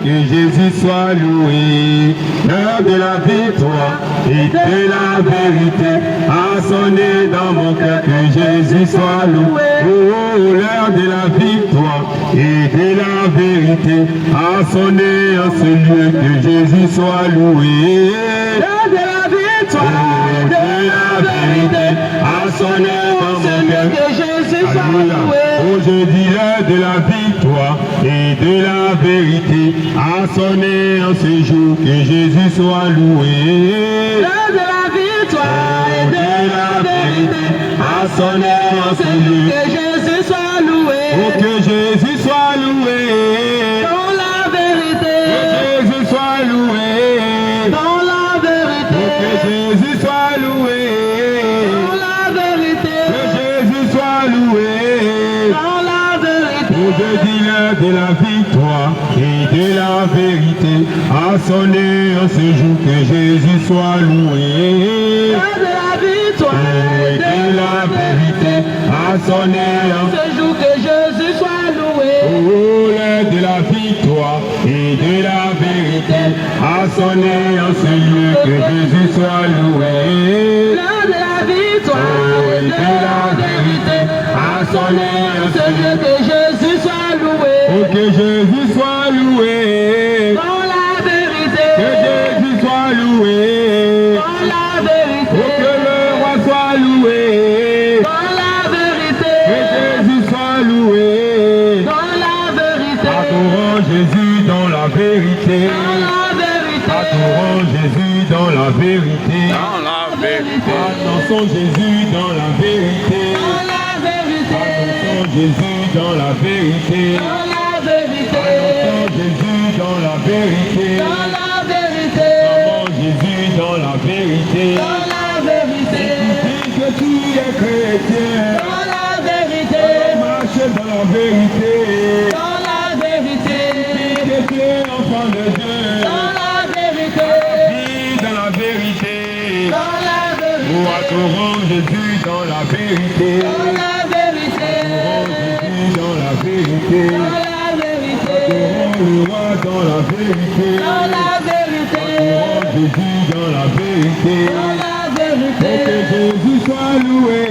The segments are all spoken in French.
que Jésus soit loué. L'heure de la victoire et de la vérité a sonné dans mon cœur, que Jésus soit loué. Oh, l'heure de la victoire et de la vérité a sonné en ce lieu, que Jésus soit loué. L'heure de la victoire et de la vérité a sonné dans mon cœur, que Jésus soit loué. Aujourd'hui, l'heure de la victoire et de la vérité a sonné en ce jour, que Jésus soit loué. L'heure de la victoire et de la vérité a sonné en ce lieu, que Jésus soit loué. Oh, que Jésus soit loué. Dans la vérité, Que Jésus soit loué. dans la vérité, Oh, que Jésus soit loué. dans la vérité, Que Jésus soit loué. dans la vérité. Aujourd'hui, l'heure de la victoire et de la vérité a sonné en ce jour, que Jésus soit loué. L'heure de la victoire Et de la vérité a sonné en ce jour, que Jésus soit loué. Oh, l'heure de la victoire et de la vérité a sonné en ce lieu, que Jésus soit loué. L'heure de la victoire Oh, et de la vérité a sonné en ce ce lieu, lieu, que Jésus soit loué. oh, que Jésus soit loué. Dans la Que vérité, Jésus soit loué. dans la Oh, vérité, que le roi soit loué. dans la vérité, Que Jésus soit loué. dans la vérité, Adorons Jésus dans la vérité. dans la vérité, Adorons Jésus dans la vérité. Dans la vérité. Annonçons Jésus dans la vérité. dans la vérité, Annonçons Jésus dans la vérité. dans la vérité, Annonçons Jésus dans la vérité. dans la vérité, Annonçons Jésus dans la vérité. dans la vérité, Dis que tu es chrétien. dans la vérité, Marche dans la vérité. dans la vérité, Dis que tu es enfant de Dieu. dans la vérité, Vis dans la vérité. dans la vérité, Nous adorons Jésus dans la vérité. dans la vérité, Adorons Jésus dans la vérité. dans la vérité, Adorons le roi dans la vérité. dans la vérité, Adorons Jésus dans la vérité. dans la Oh, vérité, que Jésus soit loué.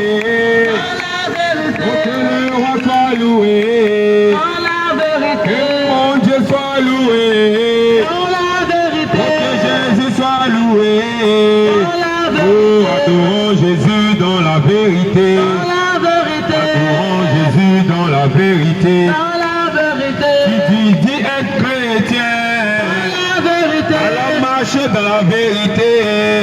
dans la vérité, Oh, que le roi soit loué. dans la Que vérité, mon Dieu soit loué. dans la Oh, vérité, que Jésus soit loué. dans la Oh, vérité, adorons Jésus dans la vérité. dans la vérité, Adorons Jésus dans la vérité. dans la vérité, Tu dis être chrétien. dans la vérité, Alors marche dans la vérité.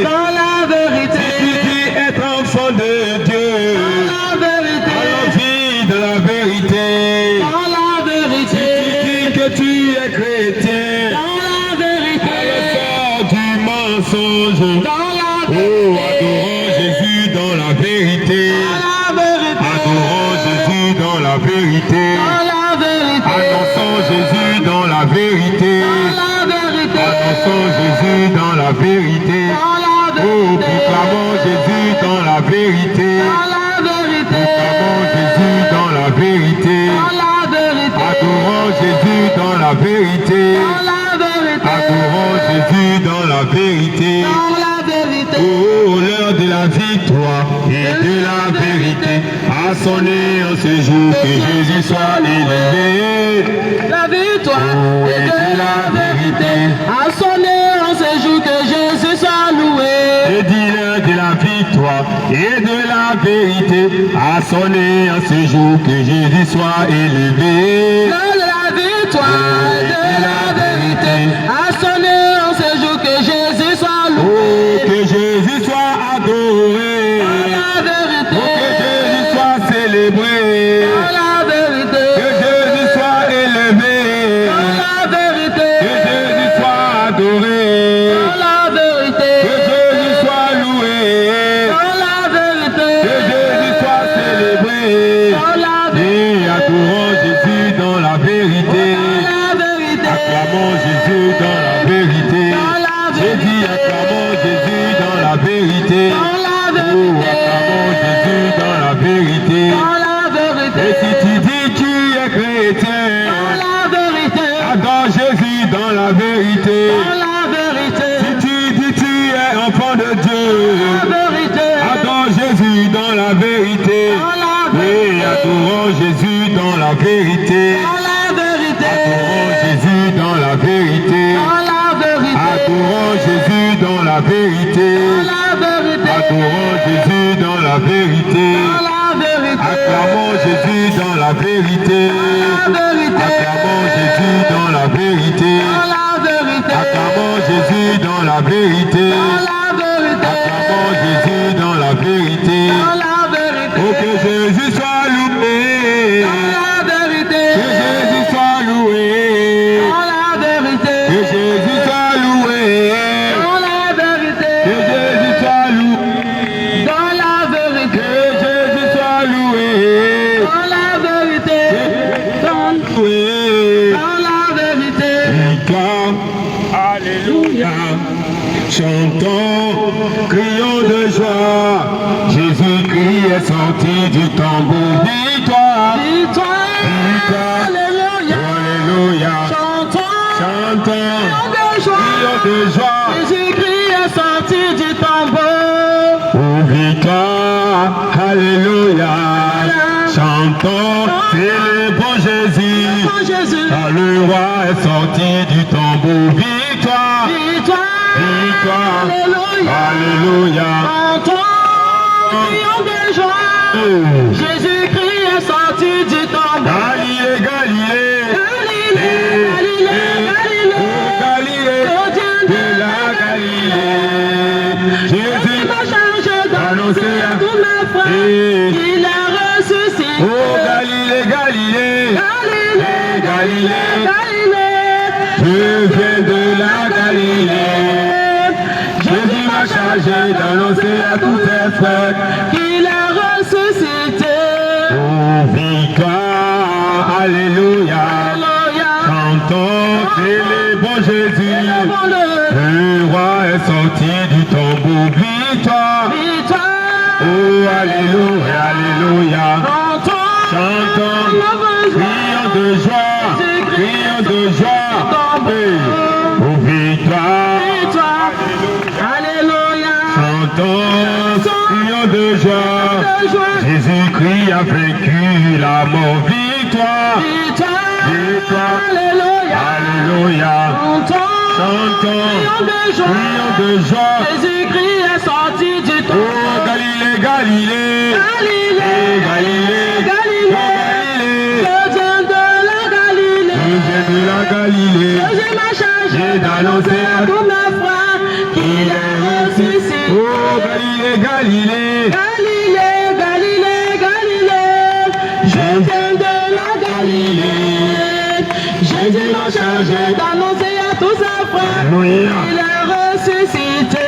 dans la vérité, Tu dis être enfant de Dieu. dans la vérité, Alors vis dans la vérité. dans la vérité, Dis que tu es chrétien. dans la vérité, Alors sors du mensonge. dans la Oh, vérité, adorons Jésus dans la vérité. dans la vérité, Adorons Jésus dans la vérité. dans la vérité, Annonçons Jésus dans la vérité. dans la vérité, Annonçons Jésus dans la vérité. dans la Oh, vérité, proclamons Jésus dans la vérité. dans la vérité, Proclamons Jésus dans la vérité. dans la vérité, Adorons Jésus dans la vérité. dans la vérité, Adorons Jésus dans la vérité. dans la vérité, Oh, l'heure de la victoire et de la vérité a sonné en ce jour, que Jésus soit élevé. la victoire et de la vérité a sonné en ce jour, que Jésus soit loué. Et dit l'heure de la victoire et de la vérité a sonné en ce jour, que Jésus soit élevé. L'heure de la victoire et de la vérité a sonné en ce jour, que Jésus soit loué. Oh, que Jésus soit adoré. Dans la vérité, Oh, que Jésus soit célébré. dans la vérité, Que Jésus soit élevé. dans la vérité, Que Jésus soit adoré. dans la vérité, Que Jésus soit loué. dans la vérité, Que Jésus soit célébré. dans la Et adorons Jésus dans la vérité. vérité, Acclamons Jésus dans la vérité. J'ai dit acclamons Jésus dans la vérité. dans la Oh, acclamons Jésus dans la vérité. dans la vérité, Et si tu dis tu es chrétien, dans la vérité, Adore Jésus dans la vérité. Dans la vérité. Si tu dis tu es enfant de Dieu, La vérité. adore Jésus dans la vérité. Dans la Oui, vérité. adorons Jésus dans la vérité. Dans la vérité. Adorons Jésus dans la vérité. Dans la vérité. Adorons Jésus dans la vérité. Dans la vérité. Adorons Jésus dans la vérité. Dans la vérité. Acclamons Jésus dans la vérité. Dans la vérité. Acclamons Jésus dans la vérité. Dans la vérité. Acclamons Jésus dans la vérité. Dans la vérité. Acclamons Jésus dans la vérité. Dans la vérité. Oh, que Jésus soit loué. Dans la vérité. Que Jésus soit loué. Dans la vérité. Que Jésus soit loué. Dans la vérité. Que Jésus soit loué. Dans la vérité. Que Jésus soit loué. Dans la vérité. Loué. Dans la vérité. Victoire, alléluia. Chantons, crions de joie. Jésus-Christ est sorti du tombeau. Victoire, Victoire. victoire, Alléluia. alléluia. Chantons. Chantons, De joie. crions de joie. Jésus-Christ est sorti du tombeau. Oh, victoire, alléluia. Chantons, célébrons Jésus. Mon Jésus. Car le roi est sorti du tombeau. Victoire, Victoire. victoire, Alléluia. alléluia. Chantons. Crions de joie. Oh. Jésus-Christ est sorti du tombeau. Galilée, Galilée, Galilée, Galilée, Galilée. oh, Galilée, Le Dieu de la Galilée. Jésus m'a chargé d'annoncer à tous mes frères Et- qu'il a ressuscité. oh, Galilée, Galilée, Galilée, Galilée, Galilée. je viens de la Galilée. Jésus m'a chargé d'annoncer à tous ses frères. Qu'il a ressuscité. Oh, victoire, alléluia. Alléluia. Chantons, célébrons Jésus. Élevons-le. Le roi est sorti du tombeau. Victoire. Victoire. Oh, alléluia, alléluia. Chantons, crions de joie. Crions de joie. Hey. Oh, victoire. Victoire. Alléluia. Chantons, crions de joie. De joie. Jésus-Christ a vaincu la mort. Victoire. Victoire. Victoire. Alléluia. Alléluia. Chantons, crions de joie. Jésus-Christ est sorti du Oh, tombeau. Galilée, Galilée. Galilée, Galilée, Galilée. Galilée. Je viens de la Galilée. Je viens de la Galilée. Jésus m'a chargé d'annoncer à tous mes frères qu'il est ressuscité. Oh, Galilée, Galilée. Galilée, Galilée, Galilée. Je viens de la Galilée. Jésus m'a chargé d'annoncer à tous ses frères Alléluia. qu'il est ressuscité.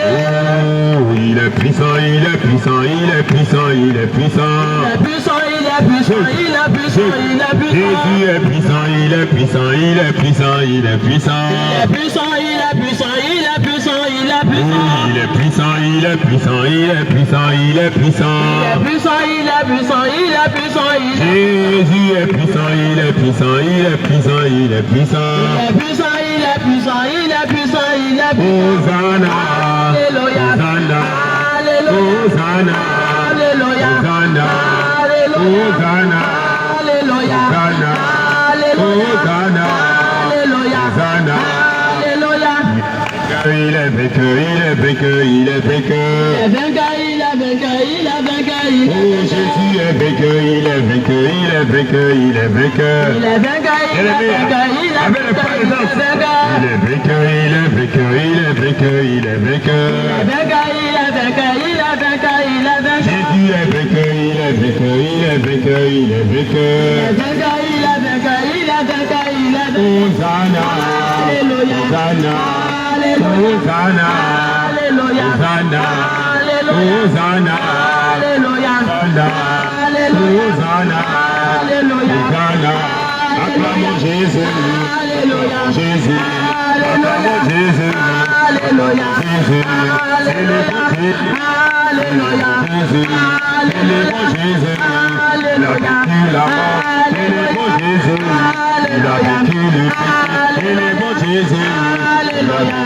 Oh, il est puissant, il est puissant, il est puissant, il est puissant. Il est puissant, il est puissant, il est puissant, il est puissant. Jésus est puissant, il est puissant, il est puissant, il est puissant. Il est puissant, il est puissant, il est puissant, il est puissant. Il est puissant, il est puissant, il est puissant, il est puissant. Il est puissant, il est puissant, il est puissant, il est Jésus est puissant, il est puissant, il est puissant, il est puissant. puissant, il est puissant, il est puissant, il est puissant. Hosanna, Alléluia. Hosanna, Alléluia. Hosanna, Alléluia. Hosanna, Alléluia. Hosanna, Alléluia. Hosanna, Alléluia. Hosanna, Alléluia. Hosanna. Alléluia. Il est vainqueur, il est vainqueur, il est vainqueur. Il est vainqueur, il est vainqueur, il est vainqueur, il Oh, est vainqueur. Jésus est vainqueur, il est vainqueur, il est vainqueur, il est vainqueur. Il est vainqueur, il est vainqueur, il est Avec le vainqueur, il présence. est vainqueur. Il est vainqueur, il est vainqueur, il est vainqueur, il est vainqueur. Il est vainqueur, il est vainqueur, il est vainqueur, il est vainqueur. Jésus est vainqueur, il est vainqueur, il est vainqueur, il est vainqueur. Il est vainqueur, il est vainqueur, il est vainqueur, il est vainqueur. Hosanna, Alléluia. Hosanna, Alléluia. Hosanna, Alléluia. Hosanna, Alléluia. Hosanna, Alléluia. Hosanna, Alléluia. Hosanna, Alléluia. Hosanna. Acclamons Jésus, Alléluia. Jésus, acclamons Jésus, Alléluia. Jésus, célébrons Jésus. Alléluia. Jésus, célébrons Jésus, il a vaincu la mort, célébrons Jésus, il a vaincu le péché. Il est bon Jésus. Alléluia.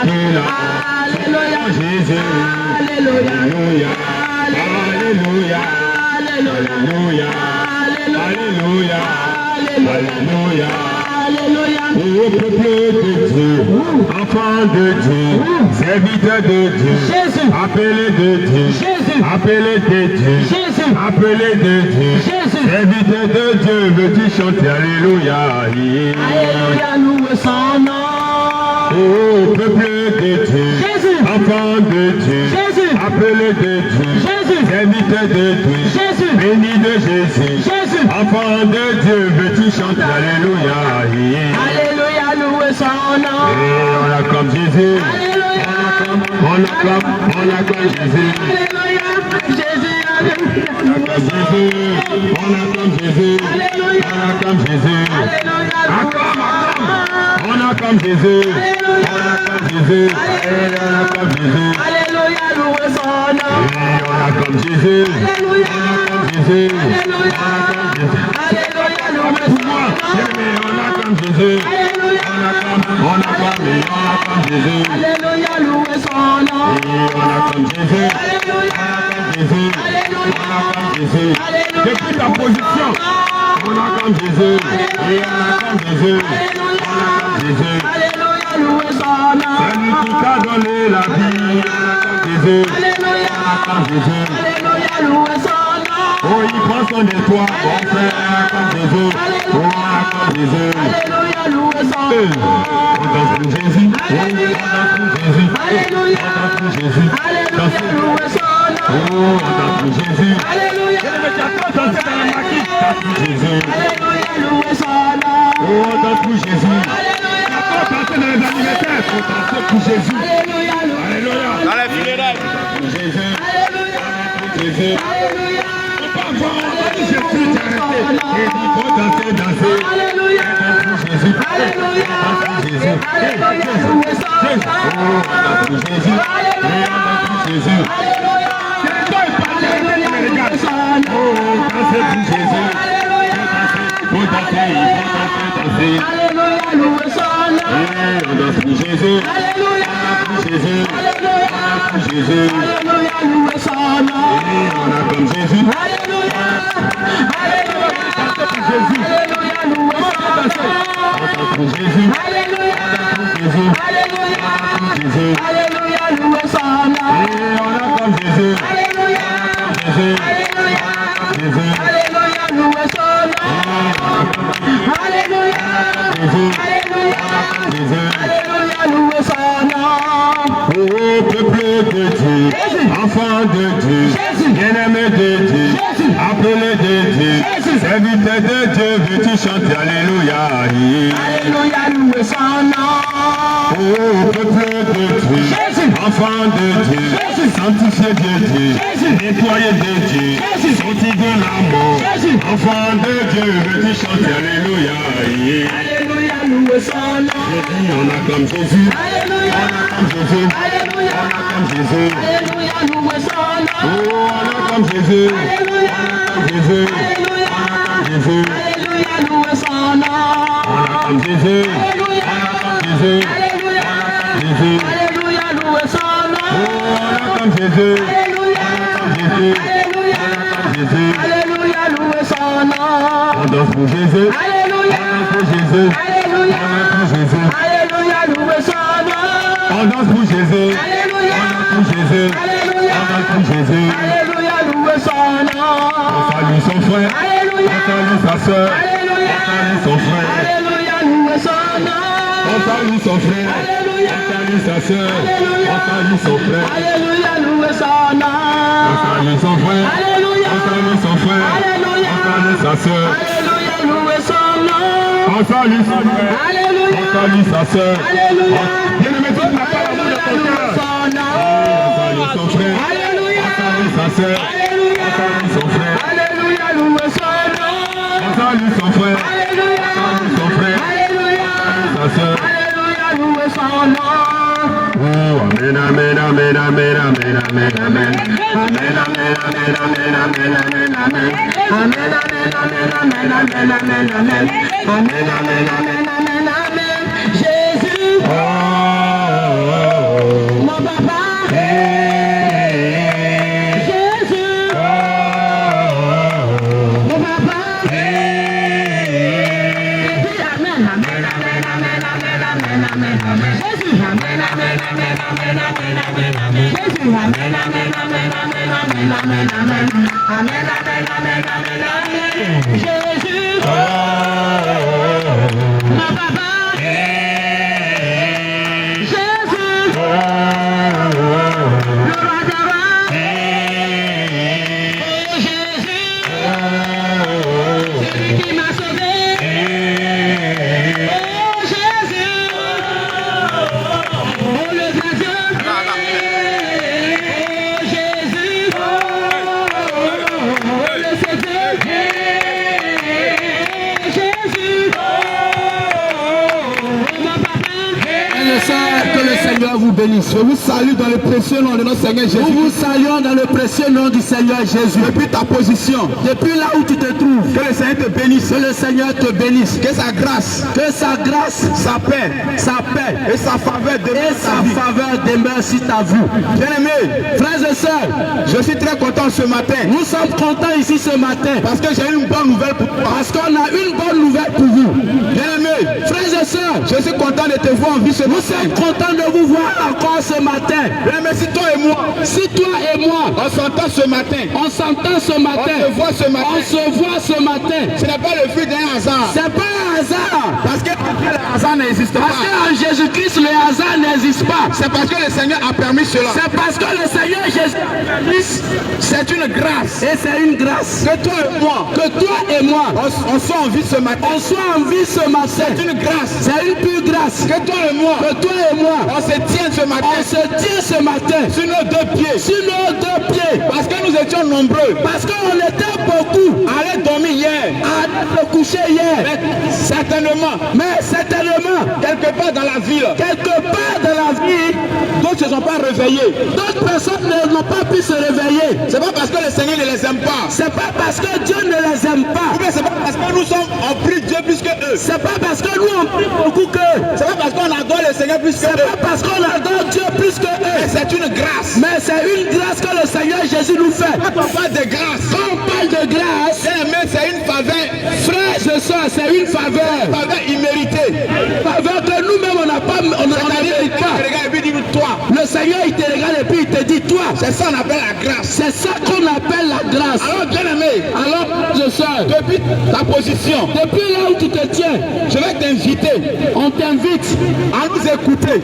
Alléluia. Jésus. Alléluia. Alléluia. Alléluia. Alléluia. Alléluia. Alléluia. Alléluia. Ô peuple de Dieu, enfant de Dieu, serviteur de Dieu, Jésus. appelé de Dieu, Jésus. appelé de Dieu, Jésus. appelé de Dieu, Jésus. serviteur de Dieu, veux-tu chanter Alléluia? Alléluia, louez son nom. Ô peuple de Dieu, Jésus. enfant de Dieu, Jésus. appelé de Dieu, Jésus. serviteur de Dieu, Jésus. béni de Jésus, Jésus. enfant de Dieu, veux-tu chanter Alléluia? Alléluia, louez son nom. Et on acclame Jésus, Alléluia. on acclame Jésus, Alléluia. Jésus, alléluia. on acclame Jésus, on acclame Jésus, on acclame Jésus, on acclame Jésus, on acclame Jésus, on acclame Jésus, Alléluia, louez son nom. et on acclame Jésus, Alléluia. on acclame Jésus, Alléluia. Alléluia, louez son nom. on acclame Jésus, Alléluia. on acclame et on acclame Jésus, Alléluia, louez son nom. et on acclame Jésus, Alléluia. Jésus, on acclame Jésus, depuis ta position, on acclame Jésus, et on acclame Jésus, on acclame Jésus, Alléluia, louez son nom. celui qui t'a donné la vie, on acclame Jésus, Alléluia. on acclame Jésus, Alléluia, louez son nom. oh il prend soin de toi, bon frère, on acclame Jésus, oh on acclame Jésus, Alléluia, louez son on nom. danse pour Jésus, on danse pour Jésus, Alléluia. on danse pour Jésus, Alléluia, louez son nom. oh on danse pour Jésus, Alléluia. Jésus, Alléluia, louez son nom. oh on danse pour Jésus, Alléluia. on danse dans les anniversaires, on danse pour Jésus, Alléluia, louez alléluia, Dans les funérailles. pour Jésus, Alléluia. pour Jésus, Alléluia. on va voir, on va dire Jésus, t'es arrêté, et il faut danser, danser, Alléluia. pour Jésus, Alléluia. pour Jésus, Alléluia, louez son nom. pour Jésus, et on danse pour Jésus, Alléluia. Alléluia, louez son nom. oh danser pour Jésus, faut danser, il faut danser, danser, Alléluia, louez son nom. et on danse pour Jésus, Alléluia. pour Jésus, Alléluia. pour Jésus, Alléluia, louez son nom. et on acclame Jésus, Alléluia. Alléluia. Alléluia, louez son nom. on danse pour Jésus, Alléluia. Jésus, Alléluia. Jésus, Alléluia, louez son nom. et on acclame Jésus, Alléluia. Jésus, Alléluia. Jésus, Alléluia, louez son nom. Alléluia. Jésus, Alléluia. Jésus, Alléluia, louez son nom. ô peuple de Dieu, enfant de Dieu, bien-aimé de Dieu, appelé de Dieu, serviteur de Dieu, veux-tu chanter Alléluia? Alléluia, louez son nom. Ô peuple de Dieu, enfant de Dieu, sanctifié de Dieu, nettoyé de Dieu, sorti de la mort, enfant de Dieu, veux-tu chanter Alléluia? Alléluia, louez son nom. Jésus, on acclame Jésus, Alléluia. on acclame Jésus, Alléluia. on acclame Jésus, Alléluia, louez son nom. oh on acclame Jésus, Alléluia. on acclame Jésus, Alléluia. on acclame Jésus, Alléluia, louez son nom. on acclame Jésus, Alléluia. on acclame Jésus, Alléluia. Jésus, Alléluia, louez son nom. oh on acclame Jésus, Alléluia. Jésus, Alléluia. Jésus, Alléluia, louez son nom. on danse pour Jésus, Alléluia. on danse pour Jésus, Alléluia. on danse pour Jésus, Alléluia, louez son nom. on danse pour Jésus, Alléluia. on danse pour Jésus, Alléluia. on danse pour Jésus, Alléluia, louez son nom. on salue son frère, Alléluia. on salue sa soeur, Alléluia. on salue son frère, Alléluia, louez son nom. on salue son frère, Alléluia. on salue sa soeur, on salue son frère, Alléluia, louez son nom. on salue son frère, Alléluia. on salue son frère, Alléluia. on salue sa soeur, Alléluia, louez son nom. on salue son frère, Alléluia. on salue sa soeur, Alléluia. bien aimé, tu n'as pas l'amour de ton Alléluia, cœur, louez son nom. on salue son frère, Alléluia. on salue sa soeur, Alléluia. on salue son frère, Alléluia, louez son nom. on salue son frère, Alléluia. on salue son frère, Alléluia. sa soeur. Alléluia, louez son nom. Oh, amen, amen, amen, amen, amen, amen, amen. Amen, amen, amen, amen, amen, amen, amen. Amen, amen, amen, amen, amen, amen, amen. Amen, amen, amen, amen, amen. amen, amen. Jésus, amen, amen, amen, amen, amen, amen, amen. Jésus, amen, amen, amen, amen, amen, amen, amen. Amen, amen, amen, amen, amen. Jésus, mon papa. Jésus, le roi des rois. Oh Jésus, celui qui m'a sauvé. Oh Jésus, oh le grand Dieu. Oh Jésus, oh le Seigneur. Jésus, oh mon papa. Que le Seigneur vous bénisse. Je vous salue dans le précieux nom de notre Seigneur Jésus. Nous vous saluons dans le précieux nom du Seigneur Jésus. Depuis ta position, depuis là où tu te trouves, que le Seigneur te bénisse. Que le Seigneur te bénisse. Que sa grâce, sa paix et sa faveur demeure sur ta vie. Bien-aimés, frères et sœurs, je suis très content ce matin. Nous sommes contents ici ce matin parce que j'ai une bonne nouvelle pour toi. Parce qu'on a une bonne nouvelle pour vous. Bien-aimés, frères et sœurs, je suis content de te voir en vie ce matin. Nous sommes contents de vous voir encore ce matin. Bien-aimés, si toi et moi, on s'entend ce matin. On se voit ce matin. Ce n'est pas le fruit d'un hasard. C'est pas un hasard. Parce que le hasard n'existe pas. Parce qu'en Jésus-Christ, le hasard n'existe pas. C'est parce que le Seigneur a permis cela. C'est parce que le Seigneur Jésus a permis. C'est une grâce. Et c'est une grâce. Que toi et moi, on soit en vie ce matin. C'est une grâce. C'est une pure grâce. Que toi et moi, on se tient ce matin. Sur nos deux pieds. Parce que nous étions nombreux. Parce qu'on était beaucoup. À aller dormir hier. À se coucher hier. Mais certainement. Quelque part dans la ville. D'autres ne se sont pas réveillés. D'autres personnes n'ont pas pu se réveiller. C'est pas parce que le Seigneur ne les aime pas. C'est pas parce que Dieu ne les aime pas. Ou bien c'est pas parce que nous sommes en prie Dieu plus que eux. C'est pas parce que nous on prie beaucoup qu'eux. C'est pas parce qu'on adore le Seigneur plus que eux. C'est pas parce qu'on adore Dieu plus que eux. Mais c'est une grâce. Mais c'est une grâce que le Seigneur Jésus nous fait. Quand on parle de grâce. C'est une faveur. Frères et sœurs, c'est une faveur. Une faveur imméritée. Une faveur que nous-mêmes on n'a pas, on ne mérite pas. Le Seigneur il te regarde et puis il te dit toi. C'est ça qu'on appelle la grâce. C'est ça qu'on appelle la grâce. Alors bien aimé, je sors. Depuis ta position, depuis là où tu te tiens, je vais t'inviter. On t'invite à nous écouter.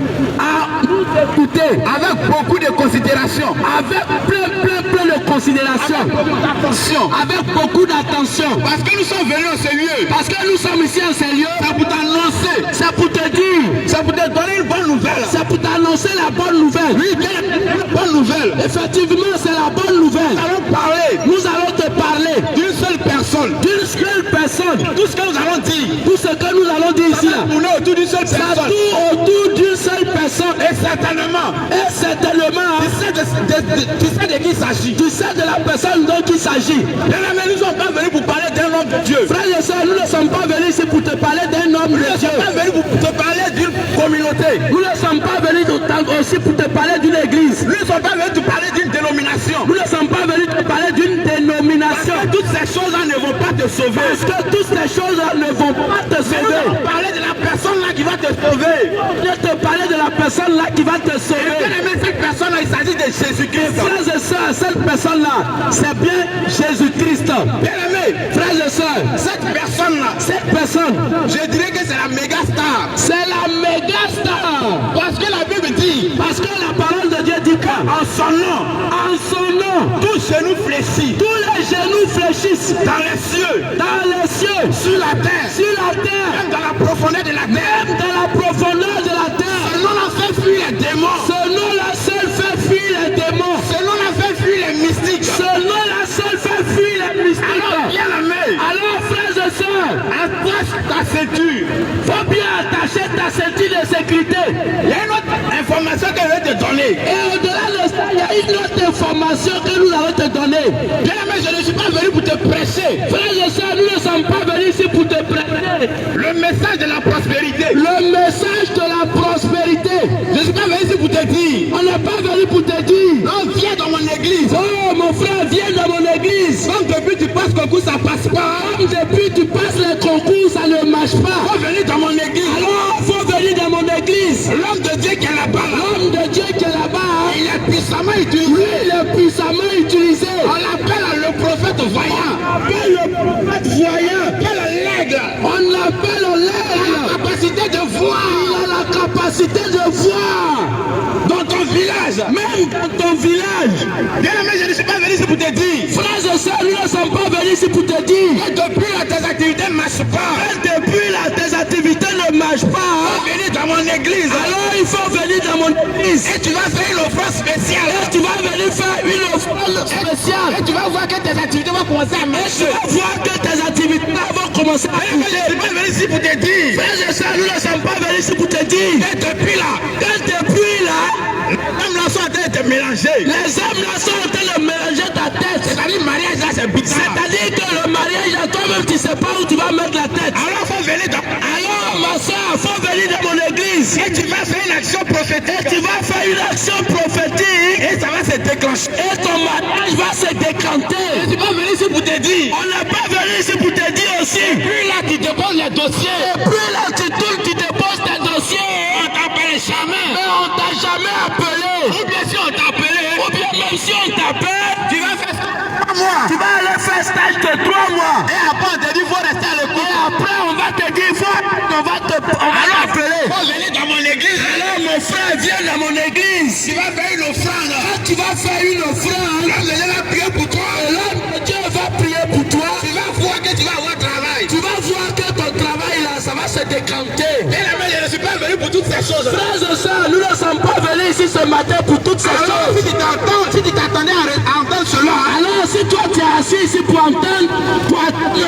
Avec beaucoup de considération. Avec plein de considération. Avec beaucoup d'attention. Parce que nous sommes venus en ce lieu. Parce que nous sommes ici en ce lieu. C'est pour t'annoncer. C'est pour te dire. C'est pour te donner une bonne nouvelle. C'est pour t'annoncer la bonne nouvelle. Oui, la bonne nouvelle. Effectivement, c'est la bonne nouvelle. Nous allons te parler d'une seule personne. Tout ce que nous allons dire. Tout ce que nous allons dire ici. Ça tourne autour d'une seule personne. Ça tourne autour d'une seule personne. Et certainement. Tu sais de qui il s'agit. Tu sais de la personne dont il s'agit. Mais nous ne sommes pas venus pour parler d'un homme de Dieu. Frères et sœurs, nous ne sommes pas venus ici pour te parler d'un homme de Dieu. Nous ne sommes pas venus pour te parler d'une communauté. Nous ne sommes pas venus aussi pour te parler d'une église. Nous ne sommes pas venus te parler d'une dénomination. Nous ne sommes pas venus te parler d'une dénomination. Parce que toutes ces choses-là ne vont pas te sauver. Parce que toutes ces choses-là ne vont pas te sauver. Nous allons parler de la personne là qui va te sauver. Je vais te parler de la personne là qui va te sauver. Et bien aimé, cette personne là, il s'agit de Jésus-Christ. Frères et sœurs, cette personne là, c'est bien Jésus-Christ. Bien aimé, frères et sœurs, cette personne là, je dirais que c'est la méga star. C'est la méga star. Parce que la Bible dit, parce que la parole de Dieu dit qu'en son nom, tous genoux fléchissent. Tous les genoux fléchissent. Dans les cieux, sur la terre, même dans la profondeur de la terre. Ce nom l'a fait fuir les démons. Ce nom l'a seul fait fuir les démons. Ce nom l'a fait fuir les mystiques. Alors bien aimé, alors frères et sœurs, attache ta ceinture. Faut bien attacher ta ceinture de sécurité. Il y a une autre information que je vais te donner. Et au-delà de ça, il y a une autre information que nous allons te donner. Bien aimé, je ne suis pas venu pour te prêcher. Frères et sœurs, nous ne sommes pas venus ici pour te prêcher. Le message de la prospérité. Je ne suis pas venu ici pour te dire. On n'est pas venu pour te dire. Non, viens dans mon église. Oh mon frère, viens dans mon église. Comme depuis tu passes concours, ça passe pas. Comme depuis tu passes les concours, ça ne marche pas. Faut venir dans mon église. Alors, faut venir dans mon église. puissamment utilisé. Il est puissamment utilisé. On l'appelle le prophète voyant. On appelle le prophète voyant. On appelle l'aigle. On l'appelle l'aigle. Il a la capacité de voir. Il a la capacité de voir. Dans ton village. Même dans ton village. Bien aimé, je ne suis pas venu ici pour te dire. Frères et sœurs, nous ne sommes pas venus ici pour te dire. Et depuis là, tes activités ne marchent pas. Et depuis là, tes activités ne marchent pas. Il faut venir dans mon église. Alors il faut venir dans mon église. Et tu vas faire une offrande spéciale. Et tu vas venir faire une offrande spéciale. Et tu vas voir que tes activités vont commencer à marcher. Et tu vas voir que tes activités vont commencer à marcher. Je ne suis pas venu ici pour te dire. Frères et sœurs, nous ne sommes pas venus ici pour te dire. Et depuis là, les hommes là sont en train de te mélanger. Les hommes là sont en train de mélanger ta tête. C'est-à-dire le mariage là c'est bizarre. C'est-à-dire que le mariage là toi-même tu sais pas où tu vas mettre la tête. Alors faut venir dans... Alors ma soeur, faut venir dans mon église. Et tu vas faire une action prophétique. Et tu vas faire une action prophétique. Et ça va se déclencher. Et ton mariage va se décanter. Et tu vas venir ici pour te dire. On n'est pas venu ici pour te dire aussi. Et puis là tu déposes les dossiers. Et puis là tu tournes, tu déposes tes dossiers. On t'appelle jamais. Mais on t'a jamais appelé. Ou bien si on t'appelait. Ou bien même si on t'appelle, tu vas faire ça. Tu vas aller faire stage de 3 mois. Et après on te dit il faut rester à l'école. Et après on va te dire on va l'appeler. Il faut venir dans mon église. Alors mon frère viens dans mon église. Tu vas faire une offrande. Quand tu vas faire une offrande, l'homme de Dieu va prier pour toi. L'homme de Dieu va prier pour toi. Tu vas voir que tu vas avoir travail. Tu vas voir que ton travail là ça va se décanter. Et la mère, je ne suis pas venu pour toutes ces choses. Frères et sœurs, nous ne sommes pas venus ici ce matin pour toutes ces choses. Si tu t'attendais à entendre cela, alors si toi tu es assis ici pour entendre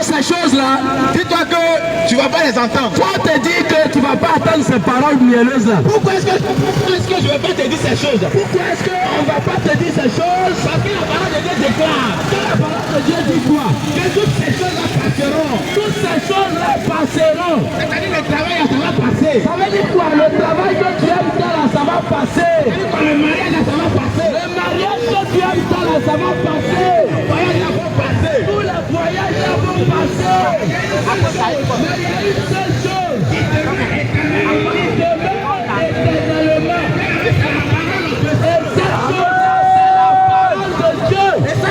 ces choses-là, dis-toi que tu ne vas pas les entendre. Toi te dis que tu ne vas pas attendre ces paroles mielleuses là. Pourquoi est-ce que je ne vais pas te dire ces choses? Pourquoi est-ce qu'on ne va pas te dire ces choses? Parce que la parole de Dieu déclare. Que la parole de Dieu dit quoi? Que toutes ces choses-là passeront. Toutes ces choses-là passeront. C'est-à-dire le travail, ça va passer. Ça veut dire quoi? Le travail que tu aimes là, ça va passer. Ça veut dire quoi? Le mariage là, ça va passer. Le mariage que tu aimes là, ça va passer. Le voyage là va passer. Tous les voyages là vont passer. Mais il y a une seule chose qui demeure éternellement. Et cette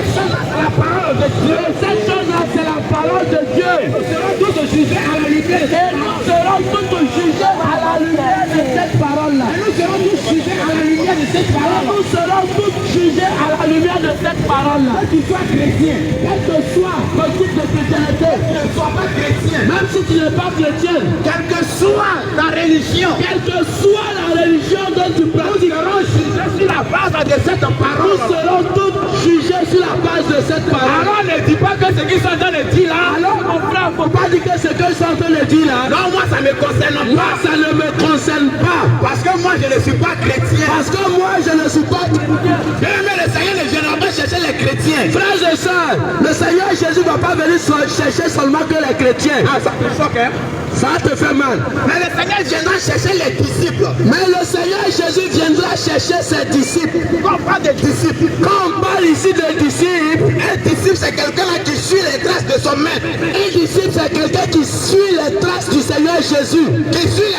chose-là, c'est la parole de Dieu. Et cette chose-là, c'est la parole de Dieu. Nous serons tous jugés à la lumière. Et nous serons tous jugés à la lumière de cette parole-là. Et nous serons tous jugés à la lumière de cette parole. Nous serons tous jugés à la lumière de cette parole-là. Que tu sois chrétien, quel que soit le type de chrétienté, que tu ne sois pas chrétien, même si tu n'es pas chrétien, quelle que soit ta religion, quelle que soit la religion dont tu pratiques, nous serons jugés sur la base de cette parole. Nous serons tous jugés sur la base de cette parole. Alors ne dis pas que ce qu'ils sont en train de dire là. Alors mon frère, il ne faut pas dire que ce qu'ils sont en train de dire là. Non, moi ça ne me concerne pas. Moi ça ne me concerne pas. Parce que moi je ne suis pas chrétien. Parce que moi je ne suis pas chrétien. Mais le Seigneur ne viendra pas chercher les chrétiens. Frères et sœurs, le Seigneur Jésus ne va pas venir chercher seulement que les chrétiens. Ah, ça te choque, hein? Ça te fait mal. Mais le Seigneur viendra chercher les disciples. Mais le Seigneur Jésus viendra chercher ses disciples. Quand on parle de disciples, quand on parle ici de disciples, un disciple c'est quelqu'un qui suit les traces de son maître. Un disciple c'est quelqu'un qui suit les traces du Seigneur Jésus. Qui suit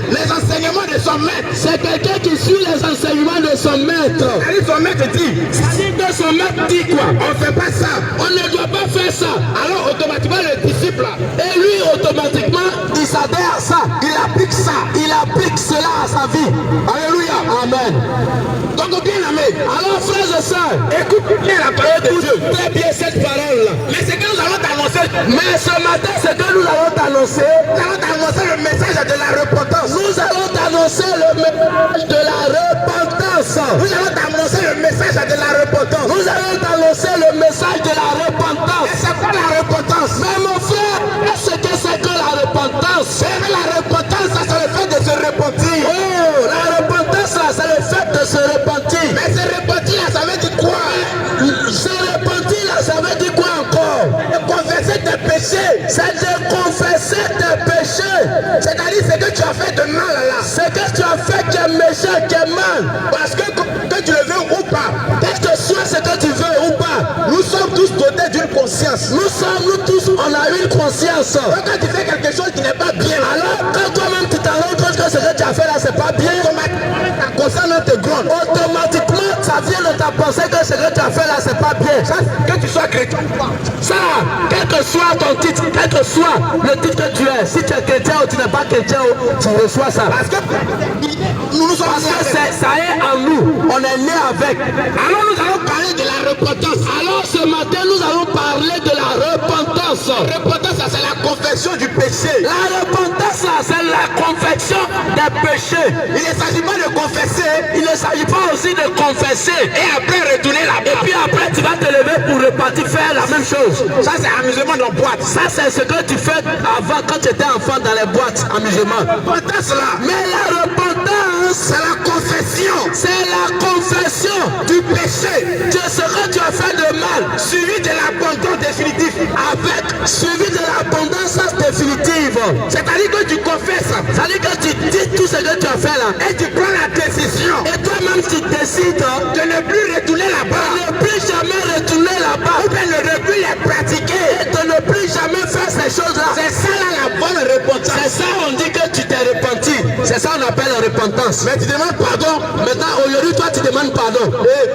les enseignements de son maître. C'est quelqu'un qui suit les enseignements de son maître. C'est-à-dire son maître dit. C'est-à-dire que son maître dit quoi? On ne fait pas ça. On ne doit pas faire ça. Alors automatiquement le disciple là. Et lui automatiquement il s'adhère à ça. Il applique ça. Il applique cela à sa vie. Alléluia. Amen. Donc bien aimé. Alors frères et sœurs, écoute bien la parole de Dieu. Très bien cette parole là. Mais c'est que nous allons t'annoncer. Mais ce matin c'est que nous allons t'annoncer. Nous allons t'annoncer le message de la repentance. Nous allons t'annoncer le message de la repentance. Nous allons t'annoncer le message de la repentance. Nous allons t'annoncer le message de la repentance. Et c'est quoi la repentance? Mais mon frère, est-ce que c'est que la repentance? Mais la repentance, ça c'est le fait de se repentir. Oh, la repentance là, c'est le fait de se repentir. Mais se repentir là, ça veut dire quoi? Se repentir là, ça veut dire quoi encore? De confesser tes péchés. C'est de confesser tes péchés. C'est-à-dire ce que tu as fait de mal là. Ce que tu as fait qui est méchant, qui est mal. Parce que tu le veux ou pas, quel que soit ce que tu veux ou pas, nous sommes tous dotés d'une conscience. Nous tous, on a une conscience. Donc quand tu fais quelque chose qui n'est pas bien, alors quand toi-même tu t'en rends compte que ce que tu as fait là, c'est pas bien, automatiquement ta conscience te gronde. Automatiquement, ça vient Que tu sois chrétien. Ça, quel que soit ton titre, quel que soit le titre que tu es, si tu es chrétien ou tu n'es pas chrétien, tu reçois ça. Parce que ça est en nous, on est né avec. Alors nous allons parler de la repentance. Alors ce matin, nous allons parler de la repentance. La repentance, c'est la confession du péché. La repentance, c'est la confession des péchés. Il ne s'agit pas de confesser, il ne s'agit pas aussi de confesser et après retourner là-bas. Et puis après, tu vas te lever pour repartir faire la même chose. Ça, c'est amusement dans boîte. Ça, c'est ce que tu fais avant quand tu étais enfant dans les boîtes, amusement. Repentance là. Mais la repentance, c'est la confession. C'est la confession du péché. De ce que tu as fait de mal, suivi de l'abondance définitive. Avec suivi de l'abondance définitive. C'est-à-dire que tu confesses. C'est-à-dire que tu dis tout ce que tu as fait là. Et tu prends la décision. Et toi-même tu décides de ne plus retourner là-bas. De ne plus jamais retourner là-bas. Ou bien de ne plus les pratiquer. Et de ne plus jamais faire ces choses-là. C'est ça là la bonne repentance. C'est ça on dit que tu t'es repenti. C'est ça on appelle la repentance. Mais tu demandes pardon. Maintenant aujourd'hui toi tu demandes pardon. Et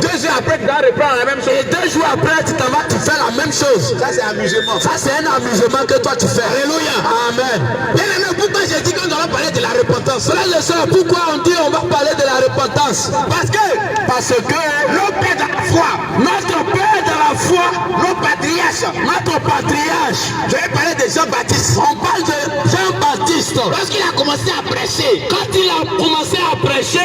2 jours après tu dois reprendre la même chose. Et 2 jours après tu t'en vas, tu fais la même chose. Ça c'est amusement. Ça c'est un amusement que toi tu fais. Alléluia. Amen. Bien aimé, pourquoi j'ai dit qu'on doit parler de la repentance? Frère le soeur, pourquoi on dit on va parler de la repentance? Parce que nos pères de la foi, notre père de la foi, nos patriarches, notre patriarche. Je vais parler de Jean-Baptiste. On parle de Jean-Baptiste. Lorsqu'il a commencé à prêcher, quand il a commencé à prêcher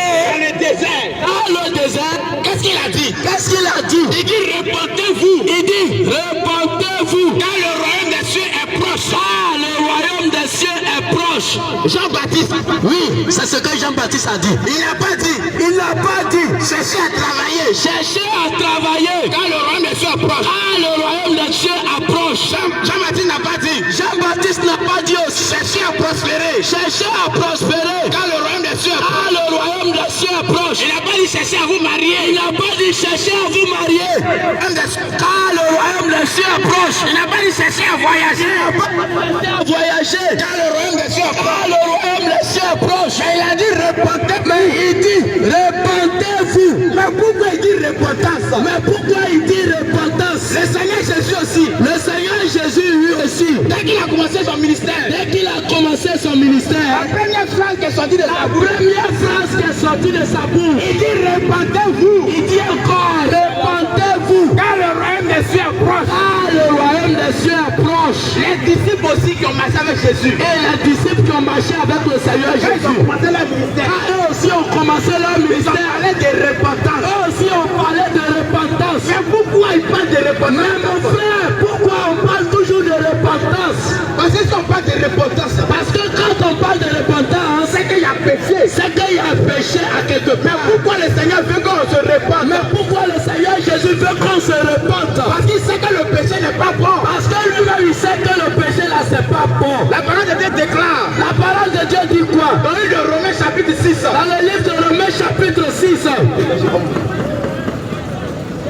dans le désert, qu'est-ce qu'il a dit? Qu'est-ce qu'il a dit? Il dit repentez-vous. Il dit repentez-vous. Car le royaume des cieux est proche. Ah, le royaume des cieux est proche. Jean-Baptiste, oui, c'est ce que Jean-Baptiste a dit. Il n'a pas dit. Il n'a pas dit. Cherchez à travailler. Cherchez à travailler. Car le royaume des cieux approche. Ah, le royaume des cieux approche. Jean-Baptiste n'a pas dit. Jean-Baptiste n'a pas dit aussi. Cherchez à prospérer. Cherchez à prospérer. Car le royaume des cieux approche. Ah, le royaume des cieux approche. Il n'a pas dit cherchez à vous marier. Il n'a pas dit cherchez à vous marier. Car le royaume des cieux approche. Il n'a pas dit cherchez à voyager. Il n'a pas dit à voyager. Car le royaume des cieux approche. Car le royaume des cieux approche. Mais il a dit repentez. Mais il dit repentez-vous. Mais pourquoi il dit repentance? Mais pourquoi il dit repentance? Le Seigneur Jésus aussi. Le Seigneur Jésus lui aussi. Dès qu'il a commencé son ministère. Dès qu'il a commencé son ministère. La première phrase qui est sortie de sa bouche. La première phrase qui est sortie de sa bouche. Il dit repentez-vous. Il dit encore repentez-vous. Car le royaume des cieux approche. Ah, le royaume des cieux approche. Les disciples aussi qui ont marché avec Jésus. Et les disciples qui ont marché avec le Seigneur Jésus. Ils ont commencé leur ministère. Ah, eux aussi ont commencé leur ministère. Ils ont parlé de repentance. Eux aussi ont parlé de repentance. Mais pourquoi ils parlent de repentance? Mais mon frère, pourquoi on parle toujours de repentance? Parce qu'ils sont pas de repentance. Parce que quand on parle de repentance, c'est qu'il y a péché. C'est qu'il y a péché à quelque part. Mais pourquoi le Seigneur veut qu'on se repente? Mais pourquoi le Seigneur Jésus veut qu'on se repente? Parce qu'il sait que le péché n'est pas bon. Parce que lui-même il sait que le péché là c'est pas bon. La parole de Dieu déclare. La parole de Dieu dit quoi? Dans le livre de Romains chapitre 6. Dans le livre de Romains chapitre 6.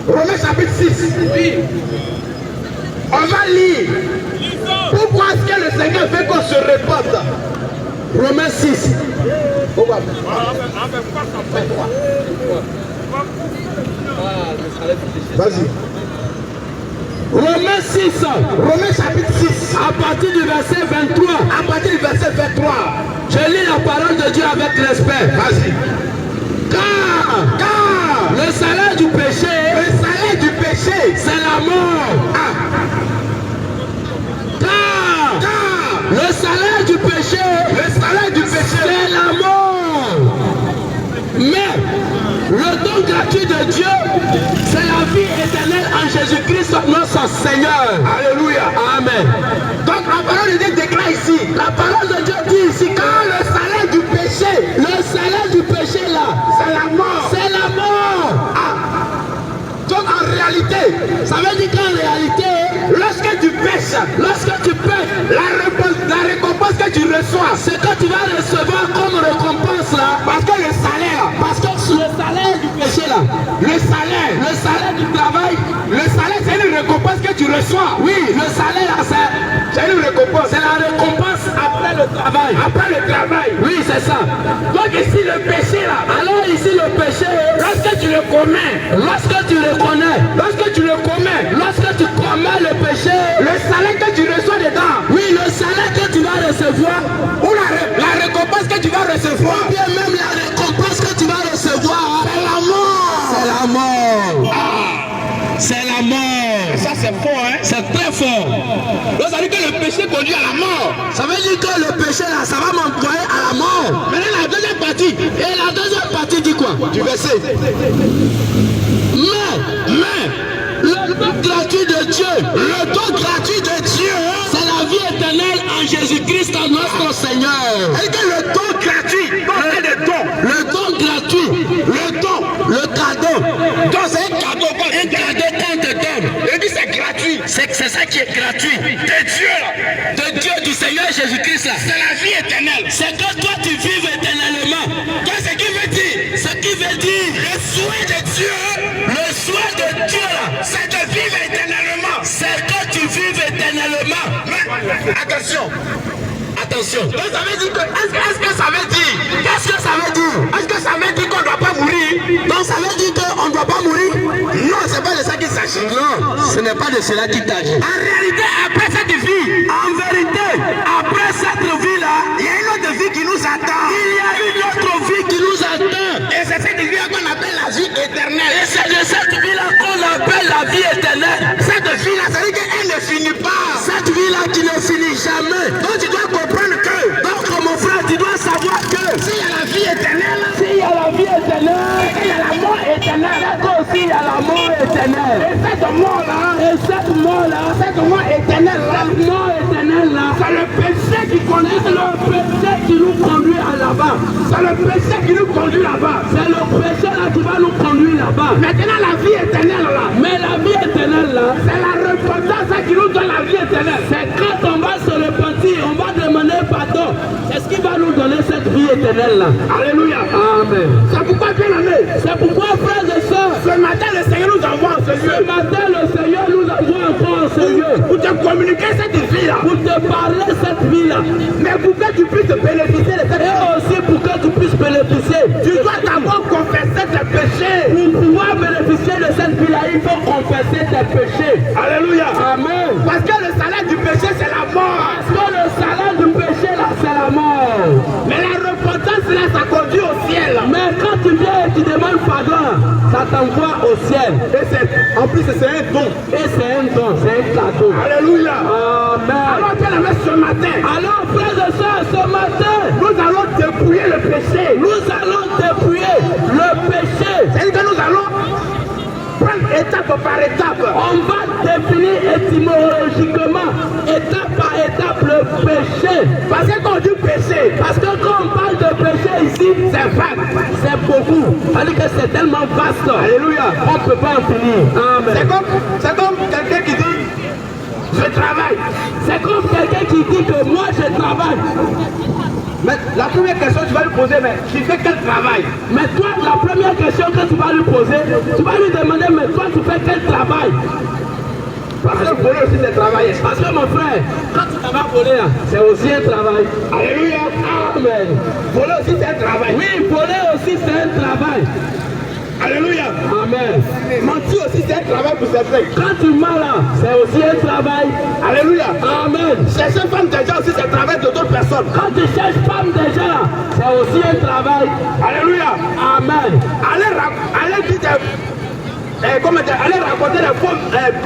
Romains chapitre 6. Oui. On va lire. Pourquoi est-ce que le Seigneur veut qu'on se repente? Romains 6. Vas-y. Romains 6. Romains chapitre 6. À partir du verset 23. À partir du verset 23. Je lis la parole de Dieu avec respect. Vas-y. Car le salaire du péché, c'est la mort. Car le salaire du péché, c'est la mort. Mais le don gratuit de Dieu, c'est la vie éternelle en Jésus-Christ, notre Seigneur. Alléluia. Amen. Donc la parole de Dieu déclare ici. La parole de Dieu dit ici, car le salaire du péché là, c'est la mort. C'est la mort. Donc en réalité, ça veut dire qu'en réalité, lorsque tu pêches, la récompense que tu reçois, c'est que tu vas recevoir comme récompense là, parce que le salaire du péché là, le salaire du travail, le salaire c'est une récompense que tu reçois. Oui, le salaire là c'est une récompense, c'est la récompense après le travail. Après le travail. Oui, c'est ça. Donc ici le péché là. Alors ici le péché, Lorsque tu le commets. lorsque tu le connais, Lorsque tu le commets. lorsque tu commets le péché, Le salaire que tu reçois dedans. oui, le salaire que tu vas recevoir, Ou la récompense que tu vas recevoir. ou bien même la récompense que tu vas recevoir, C'est la mort. c'est la mort. C'est la mort. Ça c'est fort hein. C'est très fort. Donc ça veut dire que le péché conduit à la mort. Ça veut dire que le péché là, ça va m'envoyer à la mort. Maintenant la deuxième partie. Et la deuxième partie dit quoi? Du verset. Mais le don gratuit de Dieu, Le don gratuit de Dieu. c'est la vie éternelle en Jésus-Christ notre Seigneur. C'est que le don gratuit. Donc c'est le don. Le don gratuit, Le don. le cadeau, Donc c'est un cadeau. un cadeau qu'on te donne, Il dit c'est gratuit. c'est ça qui est gratuit. De Dieu là. De Dieu, du Seigneur Jésus-Christ là. C'est la vie éternelle. C'est que toi tu vives éternellement. Qu'est-ce qu'il veut dire? Ce qui veut dire, Le souhait de Dieu. le souhait de Dieu là, C'est de vivre éternellement. c'est que tu vives éternellement. Mais, attention. Attention. Donc ça veut dire que. Est-ce que ça veut dire? Qu'est-ce que ça veut dire? Est-ce que ça veut dire qu'on ne doit pas mourir? Donc ça veut dire qu'on ne doit pas mourir? Non, c'est pas de ça qu'il s'agit. Non, ce n'est pas de cela qu'il t'agit. En réalité, après cette vie, En vérité, après cette vie-là, il y a une autre vie qui nous attend. il y a une autre vie qui nous attend. Et c'est cette vie qu'on appelle la vie éternelle. Et c'est de cette vie-là qu'on appelle la vie éternelle. Cette vie-là, ça veut dire qu'elle ne finit pas. Cette vie-là qui ne finit jamais. Donc tu dois comprendre que Donc mon frère, tu dois savoir que s'il y a la vie éternelle, s'il y a la vie éternelle, il y a la mort éternelle. c'est aussi il y a la mort éternelle. Et cette mort-là, Et cette mort-là, cette mort éternelle-là, cette mort éternelle-là, c'est le péché qui conduit c'est le péché qui nous conduit à là-bas. C'est le péché qui nous conduit là-bas. C'est le péché là qui va nous conduire là-bas. Maintenant, la vie éternelle là, Mais la vie éternelle là, c'est la repentance qui nous donne la vie éternelle. c'est quand on va se repentir, on va demander pardon. C'est ce qui va nous donner cette vie éternelle là. Alléluia. Amen. C'est pourquoi, bien aimé, C'est pourquoi, frères et sœurs, ce matin, le Seigneur nous envoie en ce ce lieu matin le Seigneur nous envoie encore en ce lieu pour te communiquer cette vie là. pour te parler cette vie là. Mais pour que tu puisses bénéficier de cette Et vie, aussi pour que tu puisses bénéficier. tu dois d'abord confesser tes péchés. Pour pouvoir bénéficier de cette vie là, il faut confesser tes péchés. Alléluia. Amen. Parce que le salaire du péché, c'est la mort. Parce que le salaire du péché là, c'est la mort. Mais la repentance là, ça conduit au ciel. Mais quand tu viens et tu demandes pardon, ça t'envoie au ciel. Et en plus, c'est un don. Et c'est un don, c'est un cadeau. Alléluia. Amen. Alors, bien aimé, ce matin, Alors, frères et sœurs, ce matin, nous allons dépouiller le péché. nous allons dépouiller le péché. C'est-à-dire que nous allons prendre étape par étape. On va définir étymologiquement, étape par étape, le péché. Parce que quand on dit péché, Parce que quand on parle de péché ici, c'est vague. c'est beaucoup. C'est-à-dire que c'est tellement vaste. Alléluia. On ne peut pas en finir. Amen. C'est comme quelqu'un qui dit je travaille. C'est comme quelqu'un qui dit que moi je travaille. Mais la première question que tu vas lui poser, mais tu fais quel travail? Mais toi, la première question que tu vas lui poser, tu vas lui demander, mais toi tu fais quel travail? Parce que voler aussi c'est travailler. Parce que mon frère, quand tu vas voler, là, c'est aussi un travail. Alléluia. Amen. Voler aussi c'est un travail. Oui, voler aussi c'est un travail. Alléluia. Amen. Mentir aussi c'est un travail pour certains. Quand tu mens là, c'est aussi un travail. Alléluia. Amen. Chercher femme déjà aussi c'est un travail de d'autres personnes. Quand tu cherches femme déjà là, c'est aussi un travail. Alléluia. Amen. Allez dire allez raconter des faux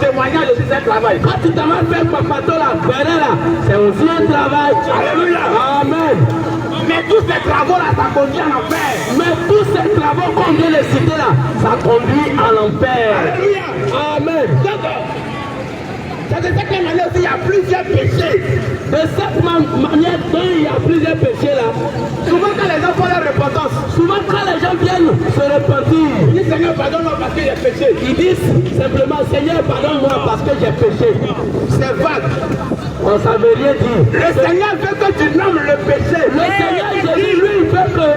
témoignages aussi c'est un travail. Quand tu t'en vas faire papato là, là, c'est aussi un travail. Alléluia. Amen. Mais tous ces travaux là, ça conduit à l'enfer. Mais tous ces travaux qu'on vient de citer là, ça conduit à l'enfer. Alléluia. Amen. C'est de cette manière aussi, il y a plusieurs péchés. De cette manière dont il y a plusieurs péchés là, Souvent quand les gens font leur repentance, souvent quand les gens viennent se repentir, ils disent Seigneur, pardonne-moi parce que j'ai péché. ils disent simplement Seigneur, pardonne-moi parce que j'ai péché. C'est vague. On ne savait rien dire. Le Seigneur veut que tu nommes le péché. Le Seigneur Jésus, lui, il veut que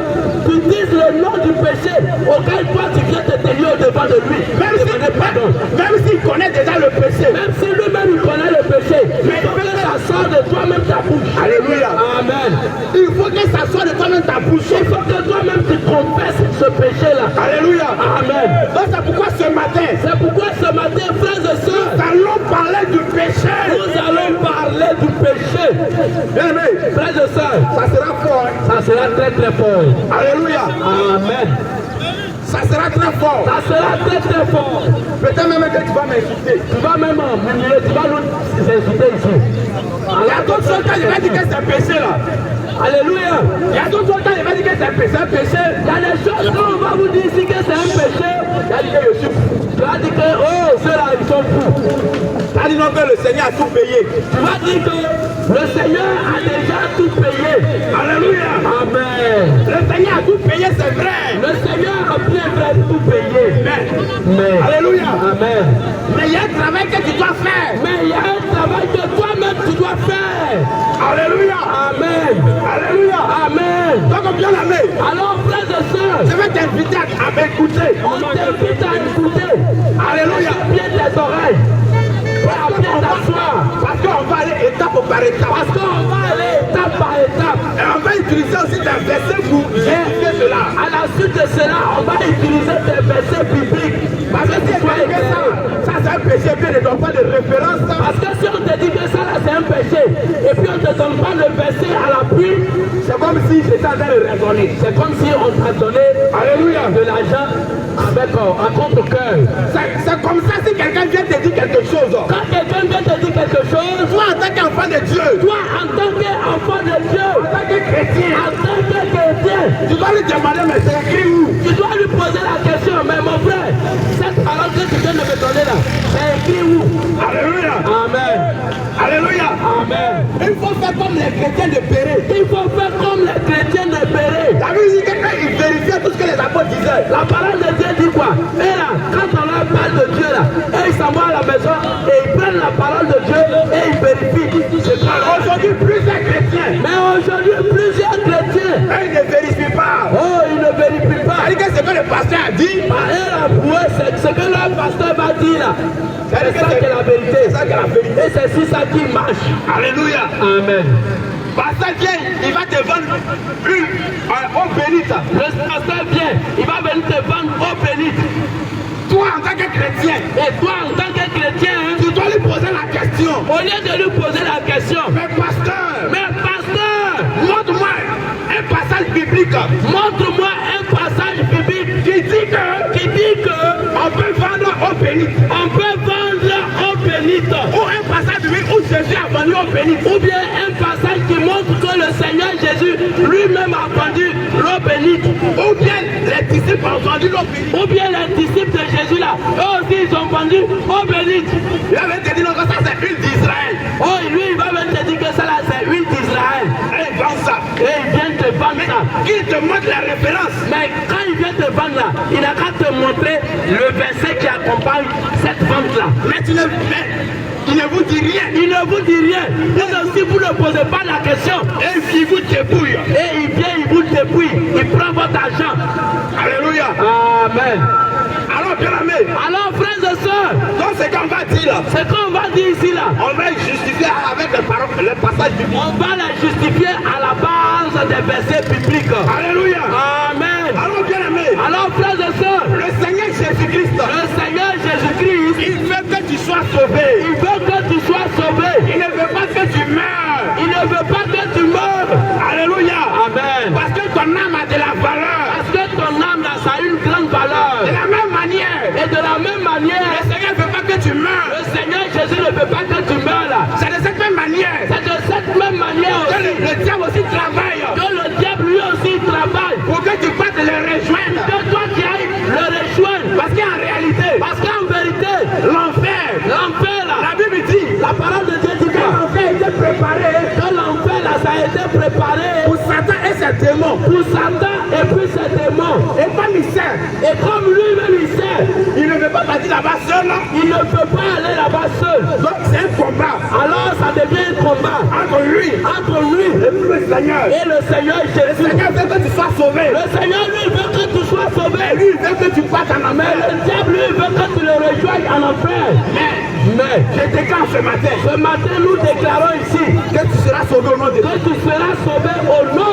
tu dises le nom du péché auquel toi tu viens te tenir au devant de lui. Même s'il connaît déjà le péché. Même si lui-même il connaît le péché, mais il veut que ça sorte de toi-même ta bouche. Alléluia. Amen. Il faut que ça soit de toi-même ta bouche. Il faut que toi-même tu confesses ce péché-là. Alléluia. Amen. Donc c'est pourquoi ce matin, frères et sœurs, nous allons parler du péché. Nous allons parler du péché. Bien aimé, frères et sœurs, ça sera fort. Ça sera très très fort. Alléluia. Amen. Ça sera très fort. Ça sera très très fort. Peut-être même que tu vas m'insulter. Tu vas même m'humilier. Tu vas nous insulter ici. Il y a d'autres choses quand je vais dire que c'est un péché là. Alléluia. Il y a d'autres choses quand je vais dire que c'est un péché. Il y a des choses quand on va vous dire ici que c'est un péché. Il y a dit que je suis fou. Tu vas dire que oh ceux-là ils sont fous. Tu vas dire non que le Seigneur a tout payé. Tu vas dire que le Seigneur a déjà tout payé. Alléluia. Amen. Le Seigneur a tout payé, c'est vrai. Le Seigneur a bien vrai tout payé. Mais. Alléluia. Amen. Mais il y a un travail que tu dois faire. Mais il y a un travail que toi-même tu dois faire. Alléluia. Amen. Alléluia. Amen. Donc bien aimé. Alors frères et sœurs, je vais t'inviter à m'écouter. On t'invite à écouter. Alléluia. Bien tes oreilles. Parce qu'on va aller étape par étape. Parce qu'on va aller étape par étape. Et on va utiliser aussi des versets pour justifier cela. À la suite de cela, on va utiliser des versets bibliques. Parce que si tu vois que ça c'est un péché, puis ne donne pas de référence. Parce que si on te dit que ça là c'est un péché, et puis on ne te donne pas le verset à l'appui, c'est comme si j'étais en train de raisonner. C'est comme si on t'a donné alléluia, de l'argent avec un contre-cœur. C'est comme ça si quelqu'un vient te dire quelque chose. Quand quelqu'un vient te dire quelque chose, toi en tant qu'enfant de Dieu, toi en tant qu'enfant de Dieu, en tant que chrétien, tu dois lui demander mais c'est écrit où? Tu dois lui poser la question, mais mon frère, cette parole que tu viens de me donner là, c'est écrit où? Alléluia. Amen. Alléluia. Amen. Il faut faire comme les chrétiens de Béret. Il faut faire comme les chrétiens de Béret. La Bible dit que quand ils vérifiaient tout ce que les apôtres disaient, la parole de Dieu dit quoi? Et là, quand on leur parle de Dieu là, et ils s'en vont à la maison et ils prennent la parole de Dieu et ils vérifient. Aujourd'hui, plusieurs chrétiens. Mais aujourd'hui, plusieurs chrétiens. Ils ne vérifient pas. Oh, ils ne vérifient pas. C'est-à-dire que ce que le pasteur a dit. C'est ce que le pasteur va dire là. C'est ça qui est la vérité. C'est ça qui est la vérité. Et c'est ça qui marche. Alléluia. Amen. Pasteur vient, il va te vendre une eau bénite. Le pasteur vient, il va venir te vendre eau bénite. Toi en tant que chrétien, et toi en tant que chrétien, tu dois lui poser la question. Au lieu de lui poser la question, mais pasteur, montre-moi un passage biblique. Montre-moi un passage biblique qui dit que on peut vendre eau bénite. On peut vendre eau bénite. Ou un passage biblique où Jésus a vendu eau bénite. Ou bien un passage qui montre que le Seigneur Jésus lui-même a vendu l'eau bénite. Ou bien les disciples ont vendu l'eau bénite. Ou bien les disciples de Jésus là, eux aussi ils ont vendu eau bénite. Il va te dire que ça c'est huile d'Israël. Oh, lui il va même te dire que ça là c'est huile d'Israël. Et il vend ça. Et il vient te vendre ça. Il te montre la référence. Mais quand il vient te vendre là, il n'a qu'à te montrer le verset qui accompagne cette vente là. Mais il ne vous dit rien. Il ne vous dit rien. Et si vous ne posez pas la question, et il vous dépouille. Et il vient, il vous dépouille. Il prend votre argent. Alléluia. Amen. Alors, bien aimé. Alors, frères et sœurs. Donc, c'est qu'on va dire là. C'est qu'on va dire ici là. On va justifier avec les passages bibliques. On va les justifier à la base des versets bibliques. Alléluia. Amen. Alors, bien aimé. Alors, frères et sœurs. Le Seigneur Jésus-Christ. Le Seigneur Jésus-Christ. Il veut que tu sois sauvé. Il veut que tu sois sauvé. Il ne veut pas que tu meurs. Il ne veut pas que tu meurs. Alléluia. Amen. Parce que ton âme a de la valeur. Parce que ton âme là, ça a une grande valeur. De la même manière. Et de la même manière. Le Seigneur ne veut pas que tu meurs. Le Seigneur Jésus ne veut pas que tu meurs là. C'est de cette même manière. C'est de cette même manière aussi. Que le diable aussi travaille. Que le diable lui aussi travaille. Pour que tu passes le rejoindre. Que toi qui ailles le rejoindre. Parce qu'en réalité. Parce qu'en vérité. L'enfer là. La Bible dit. La parole de Dieu dit que l'enfer était préparé. Que l'enfer là ça a été préparé. Pour Satan et ses démons. Pour Satan et puis ses démons. Et comme il sert. Et comme lui-même il sert. Il ne veut pas partir là-bas seul. Il ne peut pas aller là-bas seul. Donc c'est un combat. Alors ça devient un combat. Entre lui et le Seigneur. Et le Seigneur Jésus. Le Seigneur veut que tu sois sauvé. Le Seigneur lui veut que tu sois sauvé. Et lui il veut que tu passes en enfer. Le diable lui veut que tu le rejoignes en enfer. Mais je déclare ce matin. Ce matin nous déclarons ici que tu seras sauvé au nom de Dieu. Que tu seras sauvé au nom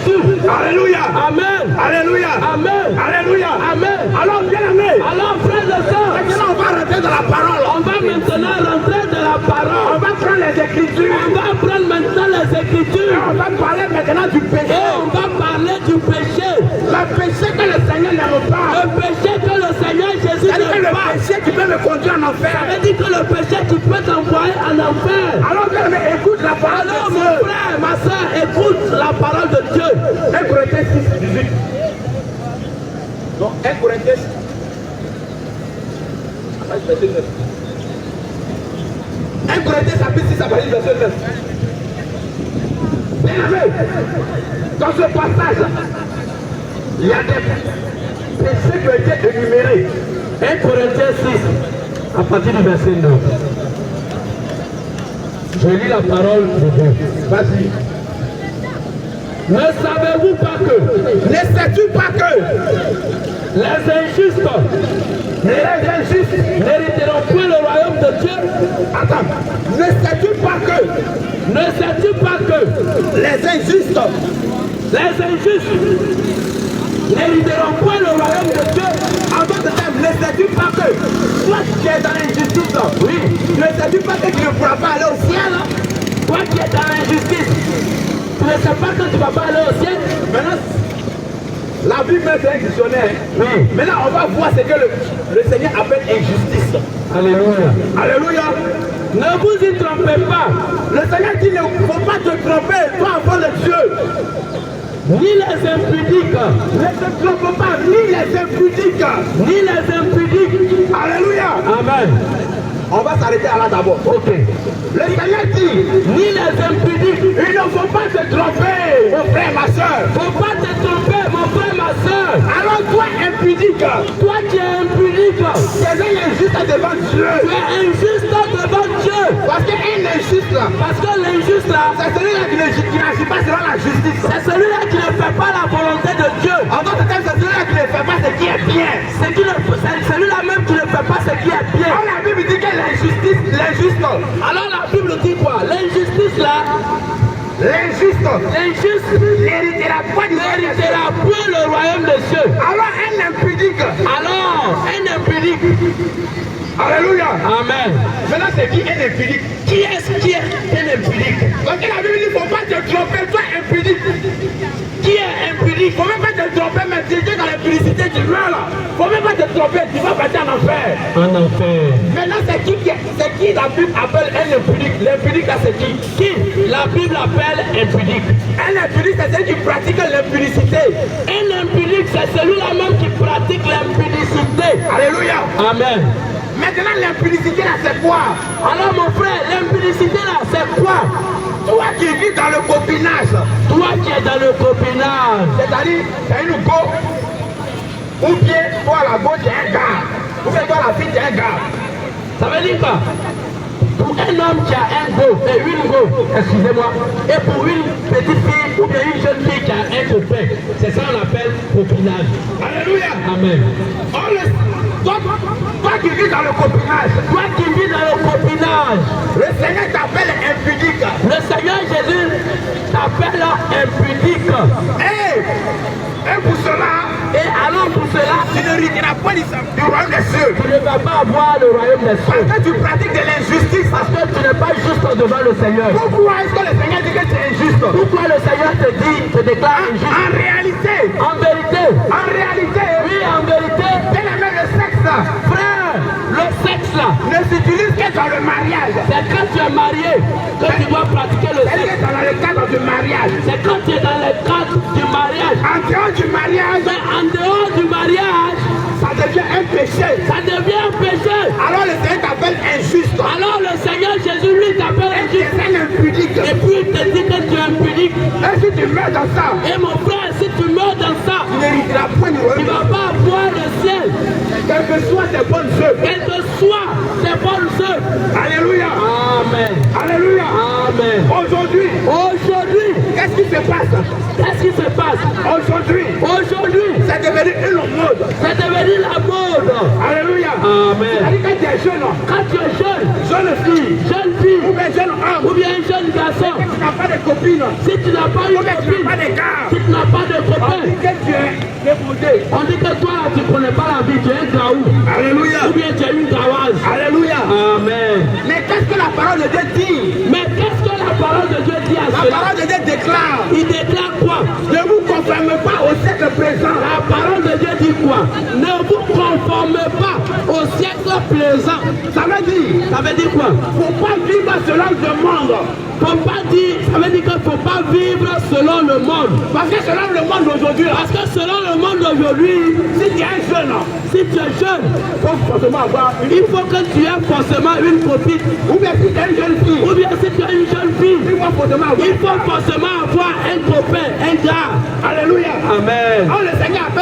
Jésus. Alléluia. Amen. Alléluia. Amen. Alléluia. Amen. Alors, bien aimé, Alors, frères et sœurs, maintenant on va rentrer dans la parole. on va maintenant rentrer dans la parole. On va prendre les Écritures. On va prendre maintenant les Écritures. On va parler maintenant du péché. Et on va parler du péché. Le péché que le Seigneur n'aime pas. Le péché que le Seigneur Jésus C'est-à-dire que n'aime le pas. péché qui peut me conduire en Ça enfer. veut dire que le péché qui peut t'envoyer en enfer. Alors, bien aimé, écoute la parole Alors de mon Dieu. frère, ma soeur, écoute la parole de Dieu. 1 Corinthiens 6, 18. Non, 1 Corinthiens 6. Verset 9. 1 Corinthiens chapitre 6, verset 9. Bien aimé, dans ce passage, il y a des péchés qui ont été énumérés. 1 Corinthiens 6, à partir du verset 9. Je lis la parole de Dieu. Vas-y. Ne savez-vous pas que Ne sais-tu pas que les injustes n'hériteront point le royaume de Dieu? Attends. Ne sais-tu pas que Ne sais-tu pas que les injustes n'hériteront point le royaume de Dieu? en d'autres termes, ne sais-tu pas que toi qui es dans l'injustice, oui, ne sais-tu pas que tu ne pourras pas aller au ciel? Toi qui es dans l'injustice, tu ne sais pas que tu ne vas pas aller au ciel? Maintenant, la Bible est un dictionnaire. Oui. Maintenant, on va voir ce que le Seigneur appelle injustice. Alléluia. Alléluia. Ne vous y trompez pas, Le Seigneur dit, il ne faut pas te tromper, toi enfant de Dieu. ni les impudiques, Ne te trompe pas, ni les impudiques. ni les impudiques. Alléluia. Amen. On va s'arrêter là d'abord. Ok. Le Seigneur dit, Ni les impudiques. il ne faut pas te tromper, mon frère, ma soeur. Faut pas te tromper, mon frère, ma soeur. Alors toi, impudique, Toi qui es impudique, tu es injuste devant Dieu. tu es injuste devant Dieu. Parce qu'un injuste là, Parce que l'injuste là, c'est celui-là qui n'agit pas selon la justice. c'est celui-là qui ne fait pas la volonté de Dieu. En d'autres termes, c'est celui-là qui ne fait pas ce qui est bien. C'est celui-là même qui ne fait pas ce qui est bien. Alors la Bible dit que l'injuste, Alors la Bible dit quoi? L'injustice là, l'injuste n'héritera pas du royaume des cieux. n'héritera point le royaume des cieux. Alors un impudique, Alors, un impudique. alléluia. Amen. Maintenant c'est qui un impudique? Qui est-ce qui est un impudique? Parce que la Bible dit, il ne faut pas te tromper, toi impudique. Qui est impudique? Il ne faut même pas te tromper, mais tu es dans l'impudicité, tu meurs là. Il ne faut même pas te tromper, tu vas partir en enfer. En enfer. Maintenant c'est qui la Bible appelle un impudique? L'impudique là c'est qui? Qui la Bible appelle impudique? Un impudique c'est celui qui pratique l'impudicité. Un impudique, c'est celui-là même qui pratique l'impudicité. Alléluia. Amen. Maintenant l'impudicité là c'est quoi? Alors mon frère, l'impudicité là, c'est quoi? Toi qui vis dans le copinage, Toi qui es dans le copinage, c'est-à-dire t'as une go, ou bien toi la go t'es un gars, ou bien toi la fille t'es un gars. ça veut dire quoi? Pour un homme qui a un go et une go, excusez-moi, et pour une petite fille ou bien une jeune fille qui a un copain, c'est ça qu'on appelle copinage. Alléluia. Amen. Toi qui vis dans le copinage, Toi qui vis dans le copinage, le Seigneur t'appelle impudique. le Seigneur Jésus t'appelle impudique. Et pour cela, Et alors pour cela, tu n'hériteras pas du royaume des cieux. tu ne vas pas avoir le royaume des cieux. Parce que tu pratiques de l'injustice. Parce que tu n'es pas juste devant le Seigneur. Pourquoi est-ce que le Seigneur dit que tu es injuste? Pourquoi le Seigneur te déclare injuste? En réalité, Oui, en vérité, bien aimé, le sexe frère, le sexe là, ne s'utilise que dans le mariage. c'est quand tu es marié que tu dois pratiquer le C'est-à-dire sexe. que dans le cadre du mariage. C'est quand tu es dans le cadre du mariage. En dehors du mariage, Mais en dehors du mariage, ça devient un péché. ça devient un péché. Alors le Seigneur t'appelle injuste. Alors le Seigneur Jésus lui t'appelle Et tu injuste. es un impudique. Et puis il te dit que tu es impudique. Et si tu meurs dans ça, Et mon frère, si tu meurs dans ça, tu n'hériteras point du tu ne royaume. vas pas avoir le ciel. Quelles que soient tes bonnes œuvres. Quelles que soient tes bonnes œuvres. Alléluia. Amen. Alléluia. Amen. Aujourd'hui, Aujourd'hui, qu'est-ce qui se passe? qu'est-ce qui se passe? Aujourd'hui, Aujourd'hui, c'est devenu une mode. c'est devenu la mode. Alléluia. Amen. C'est-à-dire que tu es jeune, Quand tu es jeune, jeune fille, ou bien jeune homme, ou bien un jeune garçon, si tu n'as pas de copine, si tu n'as pas une si tu copine, n'as pas d'égard, si tu n'as pas de on copain, dit que tu es déposé. on dit que toi tu ne connais pas la vie, tu es un gaou, Alléluia. ou bien tu es une gaoise. Alléluia. Amen. Mais qu'est-ce que la parole de Dieu dit? Mais qu'est-ce que la parole de Dieu dit à La cela? parole de Dieu déclare: Il déclare quoi? ne vous conformez pas au siècle présent. La parole de Dieu dit quoi? Ne vous conformez pas au siècle présent. Ça veut dire quoi? faut pas vivre selon le monde. Faut pas dire, ça veut dire qu'il ne faut pas vivre selon le monde. Parce que selon le monde d'aujourd'hui, Parce que selon le monde d'aujourd'hui, si tu es un jeune, si tu es jeune, il faut forcément avoir une... il faut que tu aies forcément une copine. Ou bien si tu es une jeune fille, Ou bien si tu es une jeune fille, il faut forcément avoir... il faut forcément avoir un copain, un gars. Alléluia. Amen. Oh, le Seigneur appelle